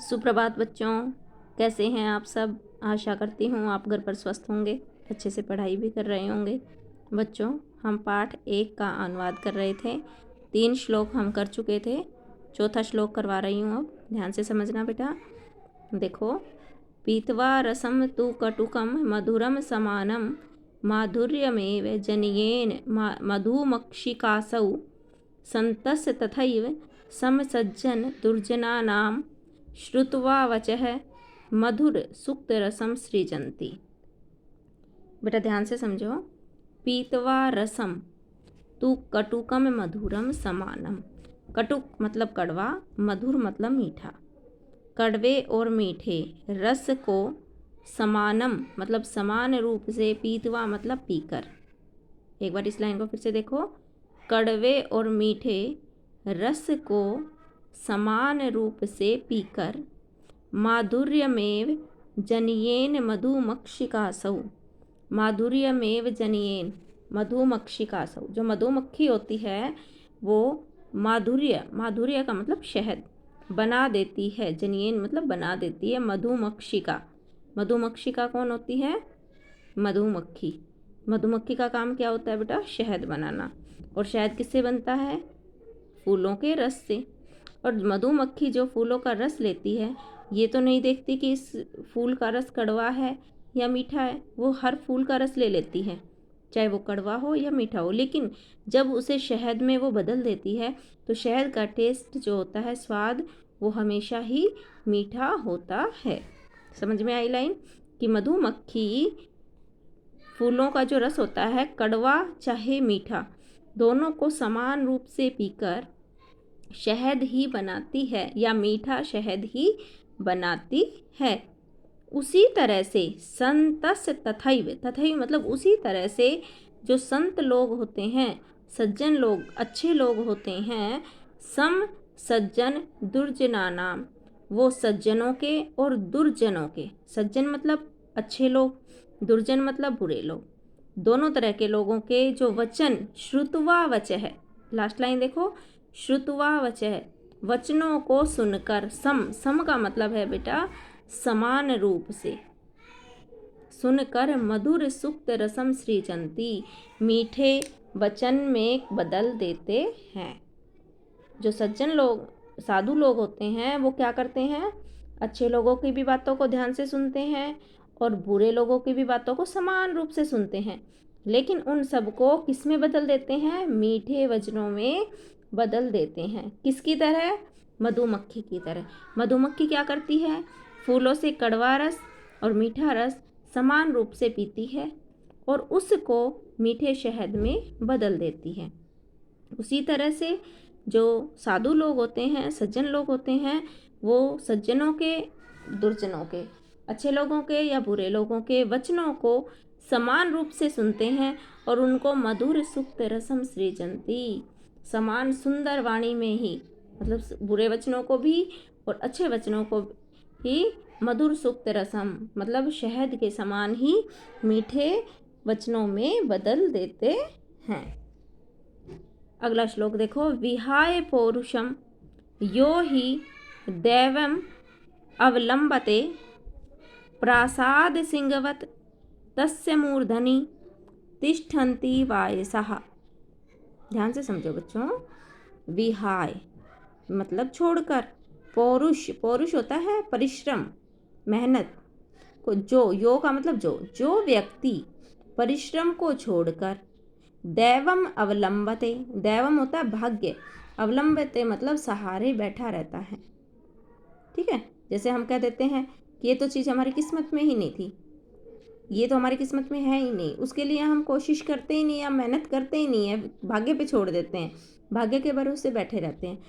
सुप्रभात बच्चों, कैसे हैं आप सब। आशा करती हूँ आप घर पर स्वस्थ होंगे, अच्छे से पढ़ाई भी कर रहे होंगे। बच्चों, हम पाठ 1 का अनुवाद कर रहे थे। 3 श्लोक हम कर चुके थे, चौथा श्लोक करवा रही हूँ। अब ध्यान से समझना बेटा। देखो, पीत्वा रसम तु कटुकम मधुरम समानम माधुर्यमेव जनयेन मधुमक्षिकासौ संतस्य तथैव समसज्जन दुर्जनानां श्रुत्वा वचः मधुर सुक्त रसम सृजन्ति। बेटा ध्यान से समझो। पीतवा रसम तु कटुकम मधुरम समानम। कटुक मतलब कड़वा, मधुर मतलब मीठा। कड़वे और मीठे रस को समानम मतलब समान रूप से, पीतवा मतलब पीकर। एक बार इस लाइन को फिर से देखो। कड़वे और मीठे रस को समान रूप से पीकर माधुर्यमेव जनयेन मधुमक्षिकासौ। माधुर्यमेव जनयेन मधुमक्षिकासौ, जो मधुमक्खी होती है वो माधुर्य का मतलब शहद बना देती है। जनयेन मतलब बना देती है। मधुमक्षिका कौन होती है? मधुमक्खी। मधुमक्खी का काम क्या होता है बेटा? शहद बनाना। और शहद किससे बनता है? फूलों के रस से। और मधुमक्खी जो फूलों का रस लेती है, ये तो नहीं देखती कि इस फूल का रस कड़वा है या मीठा है। वो हर फूल का रस ले लेती है, चाहे वो कड़वा हो या मीठा हो। लेकिन जब उसे शहद में वो बदल देती है तो शहद का टेस्ट जो होता है, स्वाद, वो हमेशा ही मीठा होता है। समझ में आई लाइन? कि मधुमक्खी फूलों का जो रस होता है, कड़वा चाहे मीठा, दोनों को समान रूप से पीकर शहद ही बनाती है या मीठा शहद ही बनाती है। उसी तरह से संतस तथैव, तथैव मतलब उसी तरह से जो संत लोग होते हैं, सज्जन लोग, अच्छे लोग होते हैं, सम सज्जन दुर्जनानाम, वो सज्जनों के और दुर्जनों के, सज्जन मतलब अच्छे लोग, दुर्जन मतलब बुरे लोग, दोनों तरह के लोगों के जो वचन, श्रुत्वा वचः, लास्ट लाइन देखो, श्रुत्वा वचः, वचनों को सुनकर, सम का मतलब है बेटा समान रूप से, सुनकर मधुर सुक्त रसम सृजन्ति, मीठे वचन में बदल देते हैं। जो सज्जन लोग, साधु लोग होते हैं, वो क्या करते हैं? अच्छे लोगों की भी बातों को ध्यान से सुनते हैं और बुरे लोगों की भी बातों को समान रूप से सुनते हैं। लेकिन उन सबको किस में बदल देते हैं? मीठे वचनों में बदल देते हैं। किसकी तरह? मधुमक्खी की तरह। मधुमक्खी क्या करती है? फूलों से कड़वा रस और मीठा रस समान रूप से पीती है और उसको मीठे शहद में बदल देती है। उसी तरह से जो साधु लोग होते हैं, सज्जन लोग होते हैं, वो सज्जनों के, दुर्जनों के, अच्छे लोगों के या बुरे लोगों के वचनों को समान रूप से सुनते हैं और उनको मधुर सुक्त रसम सृजन्ति, समान सुंदर वाणी में ही, मतलब बुरे वचनों को भी और अच्छे वचनों को ही मधुर सुक्त रसम मतलब शहद के समान ही मीठे वचनों में बदल देते हैं। अगला श्लोक देखो। विहाय पौरुषम यो ही दैवम अवलंबते प्रासाद सिंहवत तस्य मूर्धनि तिष्ठन्ति वायसः। ध्यान से समझो बच्चों। विहाय मतलब छोड़कर, पौरुष, पौरुष होता है परिश्रम, मेहनत को, जो, यो का मतलब जो व्यक्ति परिश्रम को छोड़कर, दैवम अवलंबते, दैवम होता है भाग्य, अवलंबते मतलब सहारे बैठा रहता है। ठीक है, जैसे हम कह देते हैं कि ये तो चीज़ हमारी किस्मत में ही नहीं थी, ये तो हमारी किस्मत में है ही नहीं, उसके लिए हम कोशिश करते ही नहीं, हम मेहनत करते ही नहीं है, भाग्य पे छोड़ देते हैं, भाग्य के भरोसे बैठे रहते हैं।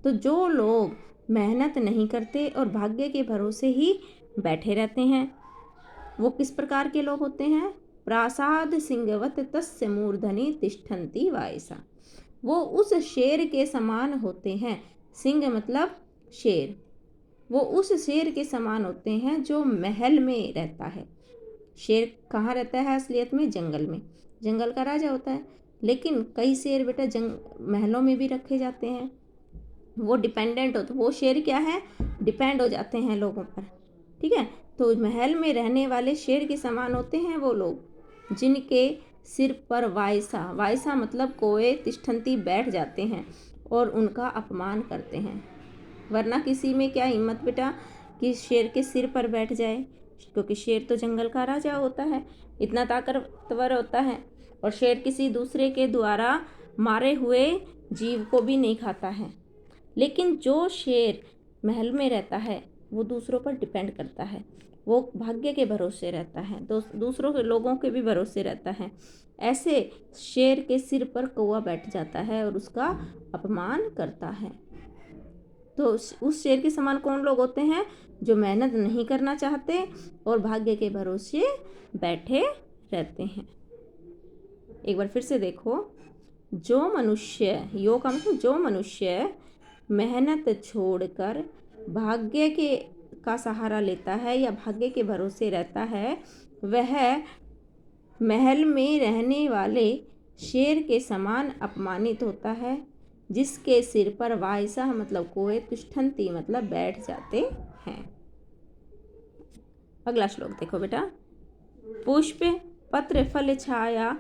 तो जो लोग मेहनत नहीं करते और भाग्य के भरोसे ही बैठे रहते हैं, वो किस प्रकार के लोग होते हैं? प्रासाद सिंहवत तस्य मूर्धनि तिष्ठन्ति वायसा, वो उस शेर के समान होते हैं। सिंह मतलब शेर, वो उस शेर के समान होते हैं जो महल में रहता है। शेर कहाँ रहता है असलियत में? जंगल में, जंगल का राजा होता है। लेकिन कई शेर बेटा महलों में भी रखे जाते हैं, वो डिपेंडेंट हो, तो वो शेर क्या है, डिपेंड हो जाते हैं लोगों पर। ठीक है, तो महल में रहने वाले शेर के समान होते हैं वो लोग जिनके सिर पर वायसा, वायसा मतलब कोए तिष्ठन्ति बैठ जाते हैं और उनका अपमान करते हैं। वरना किसी में क्या हिम्मत बेटा कि शेर के सिर पर बैठ जाए, क्योंकि शेर तो जंगल का राजा होता है, इतना ताकतवर होता है। और शेर किसी दूसरे के द्वारा मारे हुए जीव को भी नहीं खाता है। लेकिन जो शेर महल में रहता है वो दूसरों पर डिपेंड करता है, वो भाग्य के भरोसे रहता है, तो दूसरों के लोगों के भी भरोसे रहता है। ऐसे शेर के सिर पर कौवा बैठ जाता है और उसका अपमान करता है। तो उस शेर के समान कौन लोग होते हैं, जो मेहनत नहीं करना चाहते और भाग्य के भरोसे बैठे रहते हैं। एक बार फिर से देखो, जो मनुष्य, योग का मतलब जो मनुष्य मेहनत छोड़कर भाग्य के का सहारा लेता है या भाग्य के भरोसे रहता है, वह महल में रहने वाले शेर के समान अपमानित होता है, जिसके सिर पर वायसा मतलब कोए तिष्ठन्ति मतलब बैठ जाते हैं। अगला श्लोक देखो बेटा, पुष्प पत्र फल छाया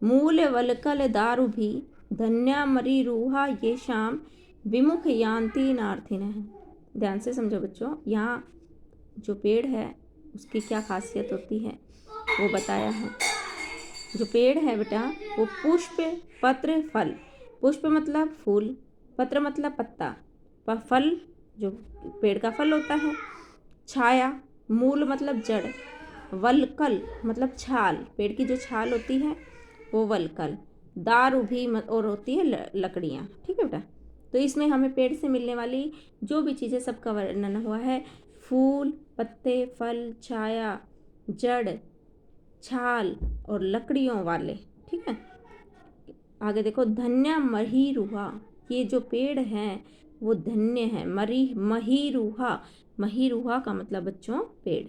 मूल वलकल दारु भी धन्या मरी रूहा ये शाम विमुख यान्ति नार्थिन है। ध्यान से समझो बच्चों, यहाँ जो पेड़ है उसकी क्या खासियत होती है वो बताया है। जो पेड़ है बेटा वो पुष्प पत्र फल, पुष्प मतलब फूल, पत्र मतलब पत्ता, फल जो पेड़ का फल होता है, छाया मूल मतलब जड़, वलकल मतलब छाल, पेड़ की जो छाल होती है वो वलकल, दारू भी और होती है लकड़ियाँ। ठीक है बेटा, तो इसमें हमें पेड़ से मिलने वाली जो भी चीज़ें सबका वर्णन हुआ है, फूल, पत्ते, फल, छाया, जड़, छाल और लकड़ियों वाले। ठीक है, आगे देखो, धन्य महीरुहा, ये जो पेड़ हैं वो धन्य है। महीरुहा, महीरुहा का मतलब बच्चों पेड़।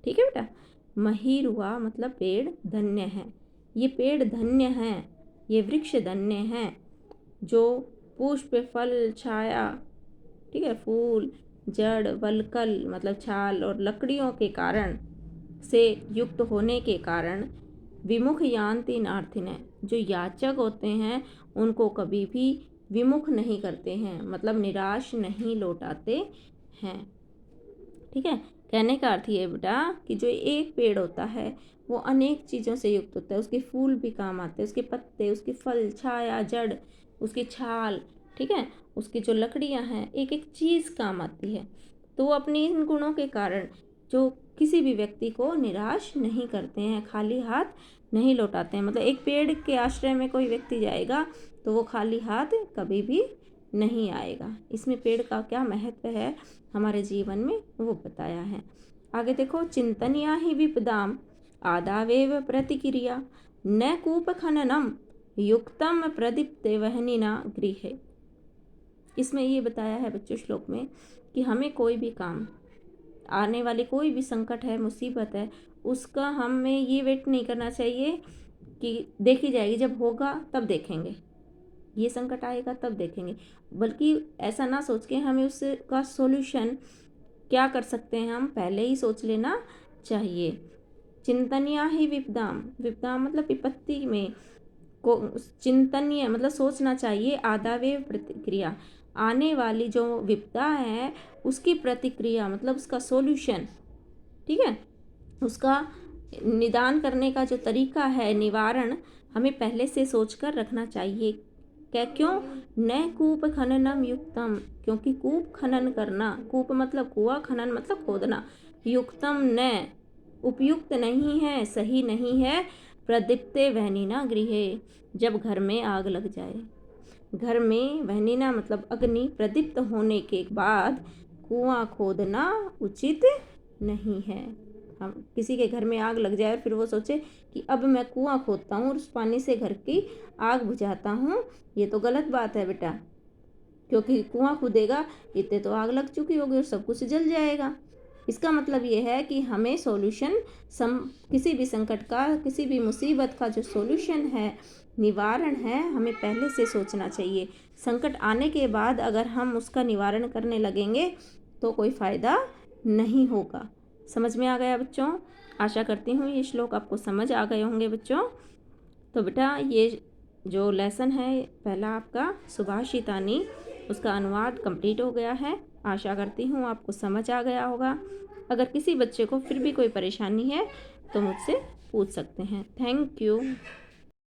ठीक है बेटा, महीरुहा मतलब पेड़ धन्य है। ये पेड़ धन्य हैं, ये वृक्ष धन्य हैं जो पुष्प, फल, छाया, ठीक है, फूल, जड़, वलकल मतलब छाल और लकड़ियों के कारण से युक्त होने के कारण विमुख यान्ति नार्थिन है, जो याचक होते हैं उनको कभी भी विमुख नहीं करते हैं, मतलब निराश नहीं लौटाते हैं। ठीक है, कहने का अर्थ ये बेटा कि जो एक पेड़ होता है वो अनेक चीज़ों से युक्त होता है, उसके फूल भी काम आते हैं, उसके पत्ते, उसके फल, छाया, जड़, उसकी छाल, ठीक है, उसकी जो लकड़ियां हैं, एक एक चीज़ काम आती है। तो वो अपनी इन गुणों के कारण जो किसी भी व्यक्ति को निराश नहीं करते हैं, खाली हाथ नहीं लौटाते हैं। मतलब एक पेड़ के आश्रय में कोई व्यक्ति जाएगा तो वो खाली हाथ कभी भी नहीं आएगा। इसमें पेड़ का क्या महत्व है हमारे जीवन में वो बताया है। आगे देखो, चिंतनिया ही विपदाम आदावेव प्रतिक्रिया न कूप खननम युक्तम प्रदीप्त वहनिना गृहे। इसमें ये बताया है बच्चों श्लोक में कि हमें कोई भी काम, आने वाली कोई भी संकट है, मुसीबत है, उसका हमें ये वेट नहीं करना चाहिए कि देखी जाएगी, जब होगा तब देखेंगे, ये संकट आएगा तब देखेंगे, बल्कि ऐसा ना सोच के हमें उसका सॉल्यूशन क्या कर सकते हैं हम पहले ही सोच लेना चाहिए। चिंतनिया ही विपदाम, विपदाम मतलब विपत्ति में को चिंतनीय मतलब सोचना चाहिए, आदावे प्रतिक्रिया, आने वाली जो विपदा है उसकी प्रतिक्रिया मतलब उसका सॉल्यूशन, ठीक है, उसका निदान करने का जो तरीका है, निवारण, हमें पहले से सोचकर रखना चाहिए। क्या, क्यों? न कूप खननम युक्तम, क्योंकि कूप खनन करना, कूप मतलब कुआं, खनन मतलब खोदना, युक्तम न उपयुक्त नहीं है, सही नहीं है, प्रदीप्ते वहनिना गृहे, जब घर में आग लग जाए। घर में वहनिना मतलब अग्नि, प्रदीप्त होने के बाद कुआं खोदना उचित नहीं है। हम किसी के घर में आग लग जाए और फिर वो सोचे कि अब मैं कुआं खोदता हूँ और उस पानी से घर की आग बुझाता हूँ, ये तो गलत बात है बेटा, क्योंकि कुआं खुदेगा इतने तो आग लग चुकी होगी और सब कुछ जल जाएगा। इसका मतलब ये है कि हमें सॉल्यूशन किसी भी संकट का, किसी भी मुसीबत का जो सॉल्यूशन है निवारण है, हमें पहले से सोचना चाहिए। संकट आने के बाद अगर हम उसका निवारण करने लगेंगे तो कोई फ़ायदा नहीं होगा। समझ में आ गया बच्चों? आशा करती हूँ ये श्लोक आपको समझ आ गए होंगे बच्चों। तो बेटा ये जो लेसन है पहला आपका सुभाषितानी, उसका अनुवाद कंप्लीट हो गया है। आशा करती हूँ आपको समझ आ गया होगा। अगर किसी बच्चे को फिर भी कोई परेशानी है तो मुझसे पूछ सकते हैं। Thank you.